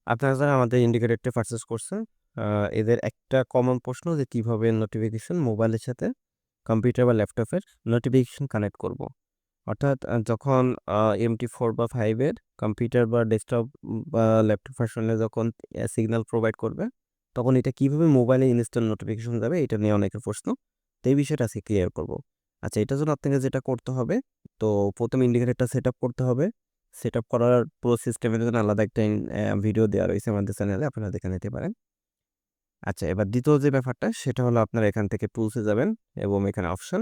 আপনারা যারা আমাদের ইন্ডিকেটরটা পারচেজ করছেন, আ এদের একটা কমন প্রশ্ন যে কিভাবে নোটিফিকেশন মোবাইলের সাথে কম্পিউটার বা ল্যাপটপের নোটিফিকেশন কানেক্ট করব। অর্থাৎ যখন MT4 বা 5 এর কম্পিউটার বা ডেস্কটপ বা ল্যাপটপ ভার্সনে যখন সিগন্যাল প্রোভাইড করবে, তখন এটা কিভাবে মোবাইলে ইনস্ট্যান্ট নোটিফিকেশন যাবে এটা নিয়ে অনেকের প্রশ্ন। তো এই বিষয়টা আজকে ক্লিয়ার করব। আচ্ছা, এটার জন্য আপনাকে যেটা করতে হবে, তো ১ম ইন্ডিকেটরটা সেটআপ করতে হবে। সেটআপ করার পুরো সিস্টেমের জন্য আলাদা একটা ভিডিও দেওয়া রয়েছে আমাদের চ্যানেলে, আপনারা দেখে নিতে পারেন। আচ্ছা, এবার দ্বিতীয় যে ব্যাপারটা সেটা হলো আপনারা এখান থেকে টুলসে যাবেন এবং এখানে অপশন।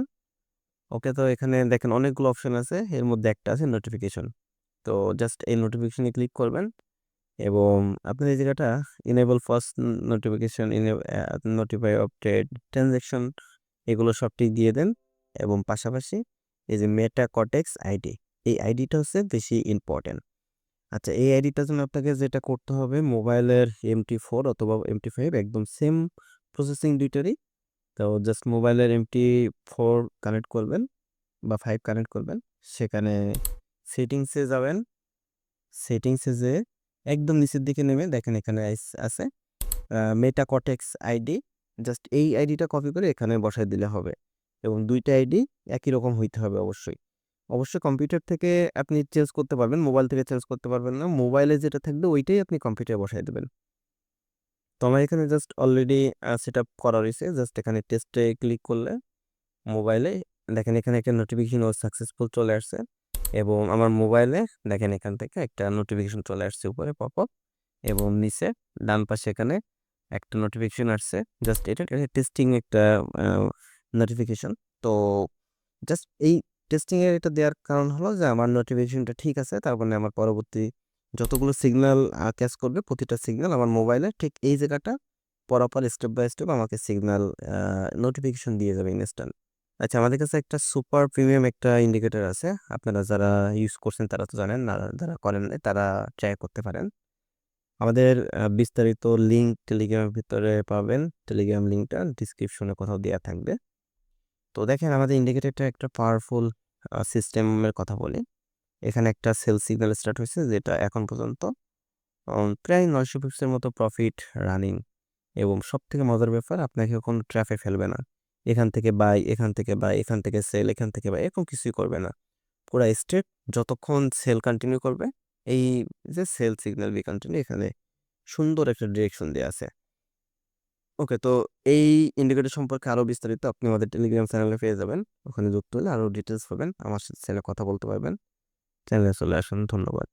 ওকে, তো এখানে দেখেন অনেকগুলো অপশন আছে। এর মধ্যে একটা আছে নোটিফিকেশন। তো জাস্ট এই নোটিফিকেশনে ক্লিক করবেন এবং আপনার এই জায়গাটা enable first notification, notify update, transaction এগুলো সব টিক দিয়ে দেন এবং পাশাপাশি এই যে মেটা কটেক্স আইডি, এই আইডিটা হচ্ছে বেশি ইম্পর্টেন্ট। আচ্ছা, এই আইডিটার জন্য আপনাকে যেটা করতে হবে, মোবাইলের MT4 অথবা MT5 একদম সেম প্রসেসিং দুইটারই। তো জাস্ট মোবাইলের MT4 কানেক্ট করবেন বা 5 কানেক্ট করবেন। সেখানে সেটিংসে যাবেন। সেটিংসে যেয়ে একদম নিচের দিকে নেমে দেখেন এখানে আছে মেটা কটেক্স আইডি। জাস্ট এই আইডিটা কপি করে এখানে বসায় দিলে হবে এবং ২ টা আইডি একই রকম হইতে হবে অবশ্যই। অবশ্যই কম্পিউটার থেকে আপনি চেঞ্জ করতে পারবেন, মোবাইল থেকে চেঞ্জ করতে পারবেন না। মোবাইলে যেটা থাকবে ওইটাই আপনি কম্পিউটারে বসায় দিবেন। তো আমার এখানে জাস্ট অলরেডি সেটআপ করা রইছে। জাস্ট এখানে টেস্টে ক্লিক করলে মোবাইলে দেখেন এখানে একটা নোটিফিকেশন ও সাকসেসফুল চলে আসছে এবং আমার মোবাইলে দেখেন এখান থেকে একটা নোটিফিকেশন চলে আসছে উপরে পপআপ এবং নিচে ডান পাশে এখানে একটা নোটিফিকেশন আসছে। জাস্ট এটা টেস্টিং একটা নোটিফিকেশন। তো জাস্ট এই টেস্টিং এর এটা দেওয়ার কারণ হলো যে আমার নোটিফিকেশনটা ঠিক আছে। তার মানে আমার পরবর্তী যতগুলো সিগন্যাল ক্যাচ করবে প্রতিটা সিগন্যাল আমার মোবাইলে ঠিক এই জায়গাটা পরপর স্টেপ বাই স্টেপ আমাকে সিগন্যাল নোটিফিকেশন দিয়ে যাবে ইনস্ট্যান্ট। আচ্ছা, আমাদের কাছে একটা সুপার প্রিমিয়াম একটা ইন্ডিকেটর আছে। আপনারা যারা ইউজ করছেন তারা তো জানেন, না যারা করেন নাই তারা ট্রাই করতে পারেন। আমাদের বিস্তারিত লিঙ্ক টেলিগ্রামের ভিতরে পাবেন। টেলিগ্রাম লিঙ্কটা ডিসক্রিপশনে কোথাও দেয়া থাকবে। তো দেখেন আমাদের ইন্ডিকেটরটা একটা পাওয়ারফুল সিস্টেমের কথা বলি। এখানে একটা সেল সিগন্যাল স্টার্ট হয়েছে যেটা এখন পর্যন্ত প্রায় ৯০০ পিপসের মতো প্রফিট রানিং এবং সবথেকে মজার ব্যাপার আপনাকে কোনো ট্র্যাপে ফেলবে না। এখান থেকে বাই, এখান থেকে বাই, এখান থেকে সেল, এখান থেকে বাই এরকম কিছুই করবে না। পুরা স্ট্রেট যতক্ষণ সেল কন্টিনিউ করবে, এই যে সেল সিগন্যাল বি কন্টিনিউ এখানে সুন্দর একটা ডিরেকশন দেয়া আছে। ওকে, তো এই ইন্ডিকেটর সম্পর্কে আরো বিস্তারিত আপনি আমাদের টেলিগ্রাম চ্যানেলে পেয়ে যাবেন। ওখানে যুক্ত হলে আরো ডিটেইলস পাবেন। আমার সাথে চ্যানেলে কথা বলতে পারবেন। চ্যানেলে চলে আসুন। ধন্যবাদ।